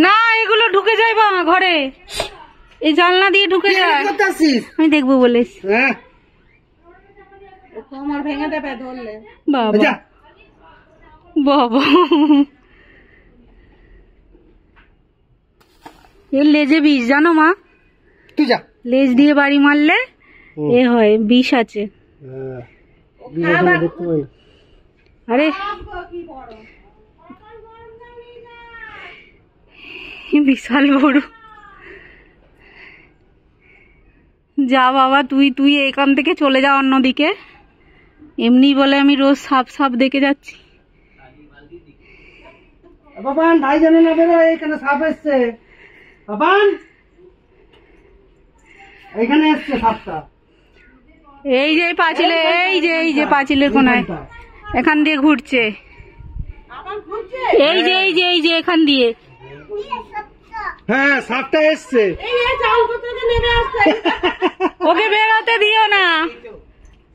না এগুলো ঢুকে যায় বা ঘরে, এই জানলা দিয়ে ঢুকে যায়। আমি দেখবো বলিস ভেঙে দেবে ধরলে। বাবা বাবা এর লেজে বিষ জানো মা, তুই যা লেজ দিয়ে বাড়ি মারলে এ হয়, বিষ আছে। আরে বিশাল বড়। যা বাবা তুই তুই এখান থেকে চলে যা অন্যদিকে, এমনি বলে আমি রোজ সাপ সাপ দেখে যাচ্ছি। বাবান ভাই জানে না বেরো, এখানে সাপ এসছে। বাবান এখানে এসছে সাপটা, এই যে পাঁচিলে, এই যে পাঁচিলের কোনায় এখান দিয়ে ঘুরছে, এই যে এখান দিয়ে। হ্যাঁ সাপটা এসছে, ওকে বেরোতে দিও না,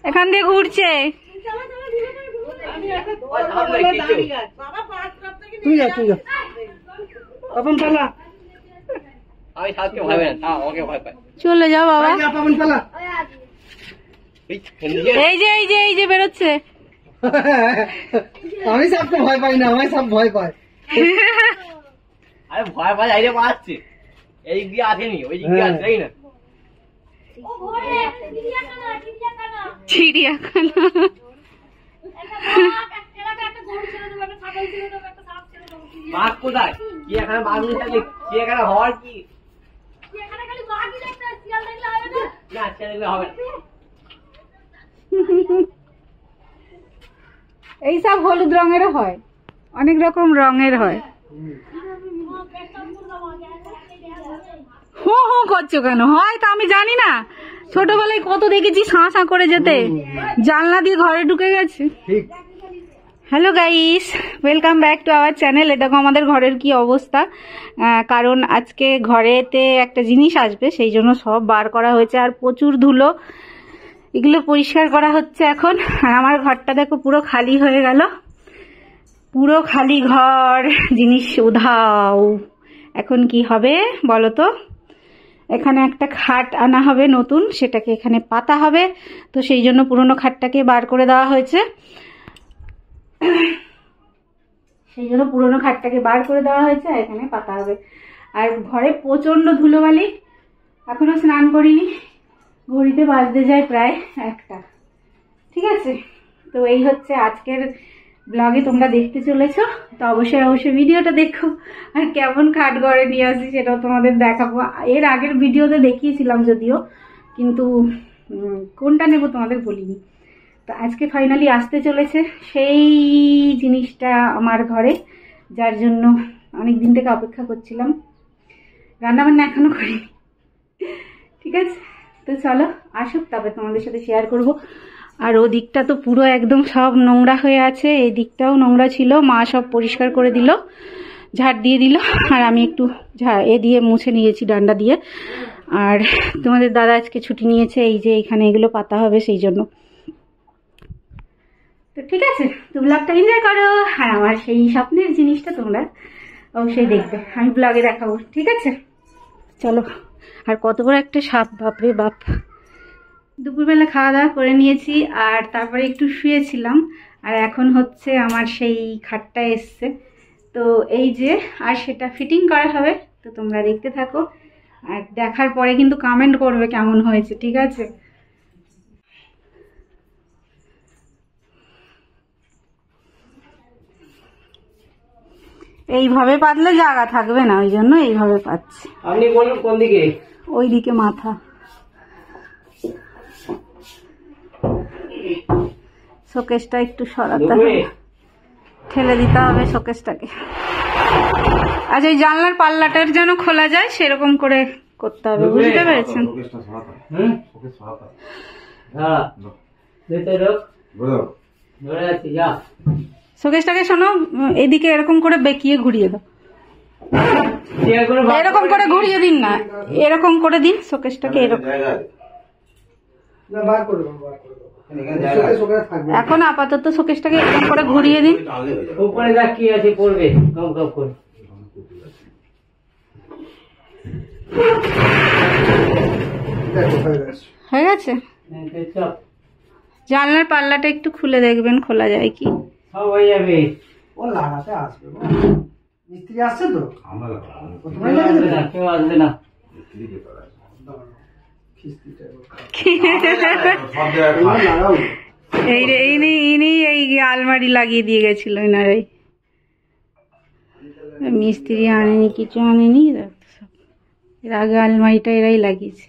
এখান দিয়ে ঘুরছে। তুই যা তুই যা, তখন পালা, চলে যাও বাবা। এই যে বেরোচ্ছে। আমি সাপকে ভয় পাই না, আমার সাপ ভয় পায়। আরে ভয় পায় আইরে পাচ্ছে, এই দিকে আসেনি, ওই দিকে আসে তাই না। চিড়িয়াখানা বাঘ কোথায়? চিড়িয়াখানা বাঘ নিয়ে চিড়িয়াখানা হওয়ার কি? এইসব হলুদ রঙের হয়, অনেক রকম রঙের হয়। হো হো করছো কেন? হয় তা আমি জানি না, ছোটবেলায় কত দেখেছি শাঁ শাঁ করে যেতে, জানলা দিয়ে ঘরে ঢুকে গেছে। Hello guys, welcome back to our channel. দেখো আমাদের ঘরের কি অবস্থা, কারণ আজকে ঘরেতে একটা জিনিস আসবে, সেই জন্য সব বার করা হয়েছে, আর প্রচুর ধুলো, এগুলো পরিষ্কার করা হচ্ছে এখন। আর আমার ঘরটা দেখো পুরো খালি হয়ে গেল, পুরো খালি ঘর, জিনিস উধাও। এখন কি হবে বলো তো? এখানে একটা খাট আনা হবে নতুন, সেটাকে এখানে পাতা হবে, তো সেই জন্য পুরোনো খাটটাকে বার করে দেওয়া হয়েছে। এখানে পাতা হবে। আর ঘরে প্রচন্ড ধুলোবালি, এখনো স্নান করিনি, ঘড়িতে বাজতে যায় প্রায় 1টা। ঠিক আছে, তো এই হচ্ছে আজকের ব্লগে, তোমরা দেখতে চলেছো, তো অবশ্যই ভিডিওটা দেখো। আর কেমন খাট ঘরে নিয়ে আসি সেটাও তোমাদের দেখাবো। এর আগের ভিডিওতে দেখিয়েছিলাম যদিও, কিন্তু কোনটা নেব তোমাদের বলিনি। তো আজকে ফাইনালি আসতে চলেছে সেই জিনিসটা আমার ঘরে, যার জন্য অনেক দিন থেকে অপেক্ষা করছিলাম। রান্নাবান্না এখনো করিনি, ঠিক আছে, তো চলো আসুক, তবে তোমাদের সাথে শেয়ার করব। আর ও দিকটা তো পুরো একদম সব নোংরা হয়ে আছে, এই দিকটাও নোংরা ছিল, মা সব পরিষ্কার করে দিল, ঝাড় দিয়ে দিল, আর আমি একটু দিয়ে মুছে নিয়েছি ডান্ডা দিয়ে। আর তোমাদের দাদা আজকে ছুটি নিয়েছে, এই যে এখানে এগুলো পাতা হবে সেই জন্য। তো ঠিক আছে, তো ব্লগটা এনজয় করো, আর আমার সেই স্বপ্নের জিনিসটা তোমরা অবশ্যই দেখবে, আমি ব্লগে দেখাবো, ঠিক আছে, চলো। আর কত বড় একটা সাপ, বাপরে বাপ। দুপুরবেলা খাওয়া দাওয়া করে নিয়েছি, আর তারপরে একটু শুয়েছিলাম, আর এখন হচ্ছে আমার সেই খাটটা এসছে, তো এই যে, আর সেটা ফিটিং করা হবে, তো তোমরা দেখতে থাকো, আর দেখার পরে কিন্তু কমেন্ট করবে কেমন হয়েছে, ঠিক আছে। এইভাবে পাতলে জায়গা থাকবে না, ওই জন্য এইভাবে পাচ্ছি। আপনি বলুন কোন দিকে? ওই দিকে মাথা। শোকেসটা একটু সরাতে হবে, ঠেলে দিতে হবে শোকেসটাকে। আচ্ছা, এই জানলার পাল্লাটার যেন খোলা যায় সেরকম করে করতে হবে, বুঝতে পেরেছেন? শোকেসটাকে শোনো, এদিকে এরকম করে বেঁকিয়ে ঘুরিয়ে দাও, এরকম করে ঘুরিয়ে দিন না, এরকম করে দিন শোকেসটাকে, এরকম এখন আপাতত শোকেসটাকে এরকম করে ঘুরিয়ে দিন। উপরে দেখ কি আছে পড়বে কম কম করে। হয়ে গেছে। জানলার পাল্লাটা একটু খুলে দেখবেন খোলা যায় কি। সব হয়ে যাবে। ও লাগাতে আসবে, মিস্ত্রি আসছে তো, কেউ আসবে না। ইনি এই আলমারি লাগিয়ে দিয়ে গেছিল এনারাই, মিস্ত্রি আনেনি, কিছু আনেনি, এর আগে আলমারিটা এরাই লাগিয়েছে।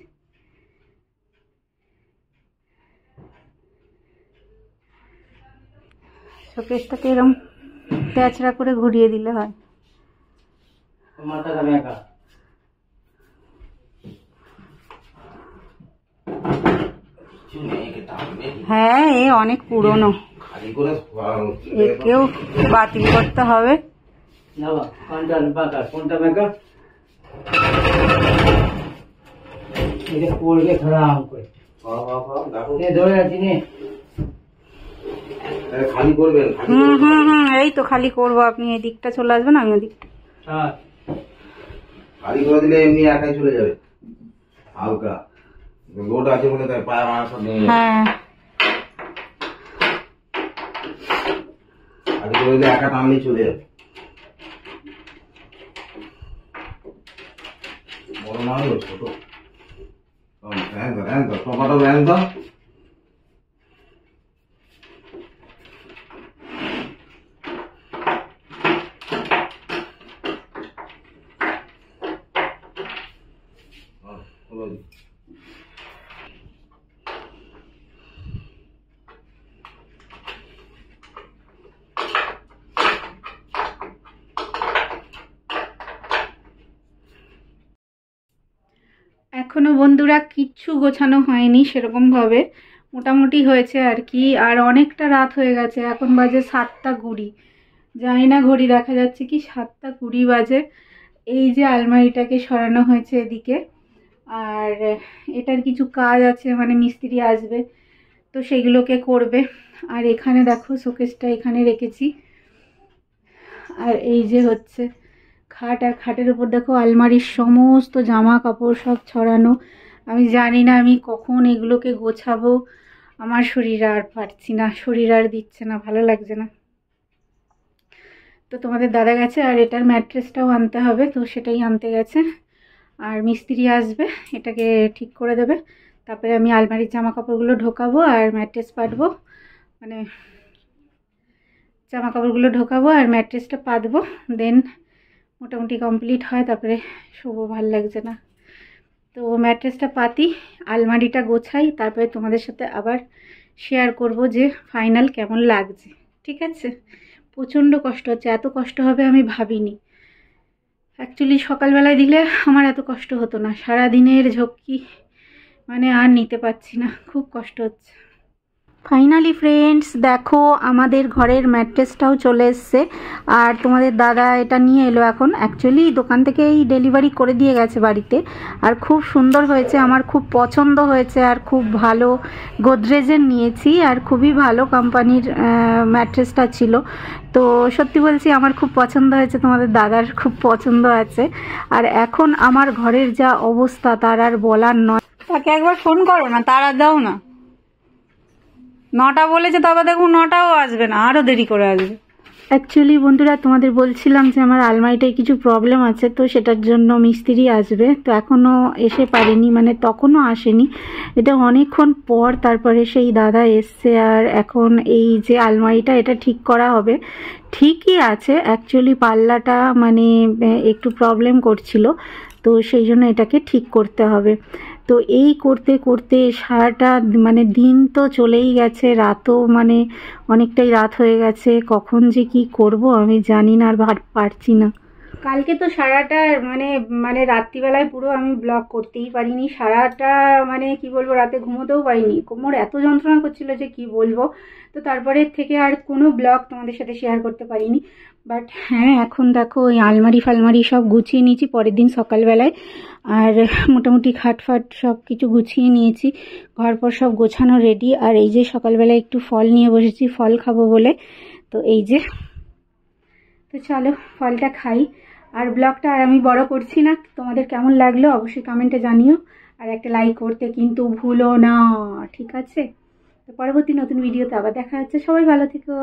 শোকেসটাকে এরকম প্যাঁচড়া করে ঘুরিয়ে দিলে হয়। হ্যাঁ, এ অনেক পুরনো, একেও বাতিল করতে হবে। খালি করবেন? এই তো খালি করবো, আপনি এদিকটা চলে আসবেন, আমি ওদিকটা খালি করে দিলে এমনি একাই চলে যাবে, হালকা লোড আছে বলে তাই পায়ে মারা সব নেই। হ্যাঁ, খালি করে দিলে একা টানলেই চলে যাবে। বড় মাল ছোট টমাটো ব্যাং তো এখনো বন্ধুরা কিচ্ছু গোছানো হয়নি সেরকম ভাবে, মোটামুটি হয়েছে আর কি। আর অনেকটা রাত হয়ে গেছে, এখন বাজে 7টা 20, জানি না ঘড়ি দেখা যাচ্ছে কি 7টা 20 বাজে। এই যে আলমারিটাকে সরানো হয়েছে এদিকে, আর এটার কিছু কাজ আছে, মানে মিস্ত্রি আসবে তো সেগুলোকে করবে। আর এখানে দেখো শোকেসটা এখানে রেখেছি, আর এই যে হচ্ছে খাট, আর খাটের উপর দেখো আলমারির সমস্ত জামা কাপড় সব ছড়ানো। আমি জানি না আমি কখন এগুলোকে গোছাবো, আমার শরীর আর পারছি না, শরীর আর দিচ্ছে না, ভালো লাগছে না। তো তোমাদের দাদা গেছে, আর এটার ম্যাট্রেসটাও আনতে হবে, তো সেটাই আনতে গেছে। আর মিস্ত্রি আসবে, এটাকে ঠিক করে দেবে, তারপরে আমি আলমারির জামা কাপড়গুলো ঢোকাবো আর ম্যাট্রেস পাতবো, মানে জামা কাপড়গুলো ঢোকাবো আর ম্যাট্রেসটা পাতবো, দেন মোটামুটি কমপ্লিট হয়, তারপরে শোবো, ভালো লাগছে না। তো ম্যাট্রেসটা পাতি, আলমারিটা গোছাই, তারপরে তোমাদের সাথে আবার শেয়ার করব যে ফাইনাল কেমন লাগছে। ঠিক আছে, প্রচণ্ড কষ্ট হচ্ছে, এত কষ্ট হবে আমি ভাবিনি। অ্যাকচুয়ালি সকালবেলায় দিলে আমার এত কষ্ট হতো না, সারাদিনের ঝক্কি মানে আর নিতে পারছি না, খুব কষ্ট হচ্ছে। ফাইনালি ফ্রেন্ডস দেখো আমাদের ঘরের ম্যাট্রেসটাও চলে এসছে, আর তোমাদের দাদা এটা নিয়ে এলো এখন। অ্যাকচুয়ালি দোকান থেকে এই ডেলিভারি করে দিয়ে গেছে বাড়িতে, আর খুব সুন্দর হয়েছে, আমার খুব পছন্দ হয়েছে, আর খুব ভালো গোদরেজের নিয়েছি, আর খুবই ভালো কোম্পানির ম্যাট্রেসটা ছিল। তো সত্যি বলছি আমার খুব পছন্দ হয়েছে, তোমাদের দাদার খুব পছন্দ আছে। আর এখন আমার ঘরের যা অবস্থা তার আর বলার নয়। তাকে একবার ফোন করো না, তারা দাও না, 9টা বলেছে, তবে দেখুন 9টাও আসবে না, আরও দেরি করে আসবে। অ্যাকচুয়ালি বন্ধুরা তোমাদের বলছিলাম যে আমার আলমারিটায় কিছু প্রবলেম আছে, তো সেটার জন্য মিস্ত্রি আসবে, তো এখনও এসে পারেনি, মানে তখনও আসেনি, এটা অনেকক্ষণ পর তারপরে সেই দাদা এসছে। আর এখন এই যে আলমারিটা এটা ঠিক করা হবে, ঠিকই আছে, অ্যাকচুয়ালি পাল্লাটা মানে একটু প্রবলেম করছিল, তো সেই জন্য এটাকে ঠিক করতে হবে। তো এই করতে করতে সারাটা মানে দিন তো চলেই গেছে, রাতও মানে অনেকটাই রাত হয়ে গেছে, কখন যে কি করব আমি জানি না, আর পারছি না। কালকে তো সারাটা মানে রাত্রিবেলায় পুরো আমি ব্লগ করতেই পারিনি, সারাটা মানে কি বলবো, রাতে ঘুমোতেও পারিনি, কোমর এত যন্ত্রণা করছিল যে কি বলবো। তো তারপরে থেকে আর কোনো ব্লগ তোমাদের সাথে শেয়ার করতে পারিনি। বাট হ্যাঁ, এখন দেখো ওই আলমারি ফালমারি সব গুছিয়ে নিয়েছি পরের দিন সকালবেলায়, আর মোটামুটি খাটফাট সব কিছু গুছিয়ে নিয়েছি, ঘরপর সব গোছানো রেডি। আর এই যে সকালবেলায় একটু ফল নিয়ে বসেছি, ফল খাবো বলে। তো এই যে, তো চলো ফলটা খাই। আর ব্লগটা আর আমি বড় করছি না, তোমাদের কেমন লাগলো অবশ্যই কমেন্টে জানিও, আর একটা লাইক করতে কিন্তু ভুলো না, ঠিক আছে? তো পরবর্তী নতুন ভিডিওতে আবার দেখা হচ্ছে, সবাই ভালো থেকো।